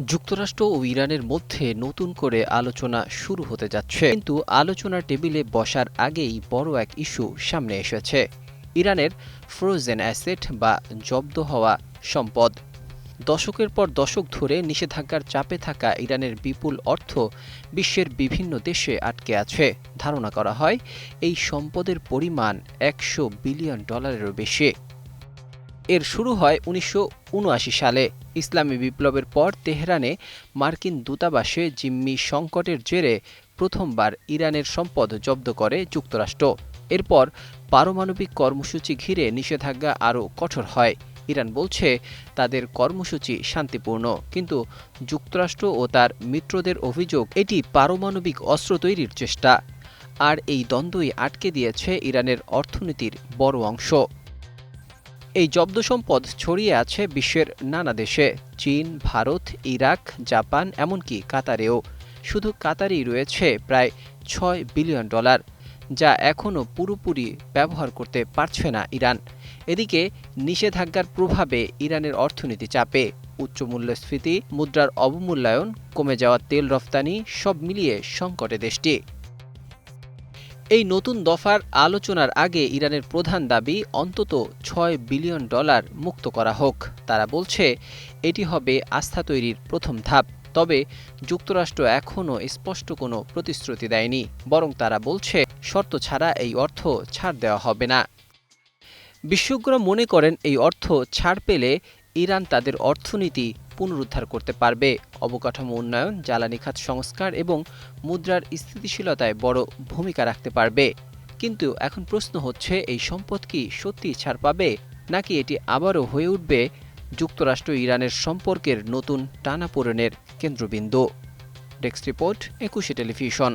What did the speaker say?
যুক্তরাষ্ট্র ও ইরানের মধ্যে নতুন করে আলোচনা শুরু হতে যাচ্ছে, কিন্তু আলোচনার টেবিলে বসার আগেই বড় এক ইস্যু সামনে এসেছে। ইরানের ফ্রোজেন অ্যাসেট বা জব্দ হওয়া সম্পদ। দশকের পর দশক ধরে নিষেধাজ্ঞার চাপে থাকা ইরানের বিপুল অর্থ বিশ্বের বিভিন্ন দেশে আটকে আছে। ধারণা করা হয় এই সম্পদের পরিমাণ $100 বিলিয়নেরও বেশি। এর শুরু হয় ১৯৭৯ সালে। ইসলামী বিপ্লবের পর তেহরানে মার্কিন দূতাবাসে জিম্মি সংকটের জেরে প্রথমবার ইরানের সম্পদ জব্দ করে যুক্তরাষ্ট্র। এরপর পারমাণবিক কর্মসূচি ঘিরে নিষেধাজ্ঞা আরও কঠোর হয়। ইরান বলছে তাদের কর্মসূচি শান্তিপূর্ণ, কিন্তু যুক্তরাষ্ট্র ও তার মিত্রদের অভিযোগ এটি পারমাণবিক অস্ত্র তৈরির চেষ্টা। আর এই দ্বন্দ্বই আটকে দিয়েছে ইরানের অর্থনীতির বড় অংশ। এই জব্দ সম্পদ ছড়িয়ে আছে বিশ্বের নানা দেশে, চীন, ভারত, ইরাক, জাপান, এমনকি কাতারেও। শুধু কাতারেই রয়েছে প্রায় $6 বিলিয়ন, যা এখনও পুরোপুরি ব্যবহার করতে পারছে না ইরান। এদিকে নিষেধাজ্ঞার প্রভাবে ইরানের অর্থনীতি চাপে। উচ্চ মূল্যস্ফীতি, মুদ্রার অবমূল্যায়ন, কমে যাওয়া তেল রফতানি, সব মিলিয়ে সংকটে দেশটি। এই নতুন দফার আলোচনার আগে ইরানের প্রধান দাবি অন্তত $6 বিলিয়ন মুক্ত করা হোক। তারা বলছে এটি হবে আস্থা তৈরির প্রথম ধাপ। তবে যুক্তরাষ্ট্র এখনও স্পষ্ট কোনো প্রতিশ্রুতি দেয়নি, বরং তারা বলছে শর্ত ছাড়া এই অর্থ ছাড় দেওয়া হবে না। বিশেষজ্ঞরা মনে করেন এই অর্থ ছাড় পেলে ইরান তাদের অর্থনীতি পুনরুদ্ধার করতে পারবে। অবকাঠামো উন্নয়ন, জ্বালানি খাত সংস্কার এবং মুদ্রার স্থিতিশীলতায় বড় ভূমিকা রাখতে পারবে। কিন্তু এখন প্রশ্ন হচ্ছে, এই সম্পদ কি সত্যিই ছাড় পাবে, নাকি এটি আবারও হয়ে উঠবে যুক্তরাষ্ট্র ইরানের সম্পর্কের নতুন টানাপোড়েনের কেন্দ্রবিন্দু? Desk report, ২১ television.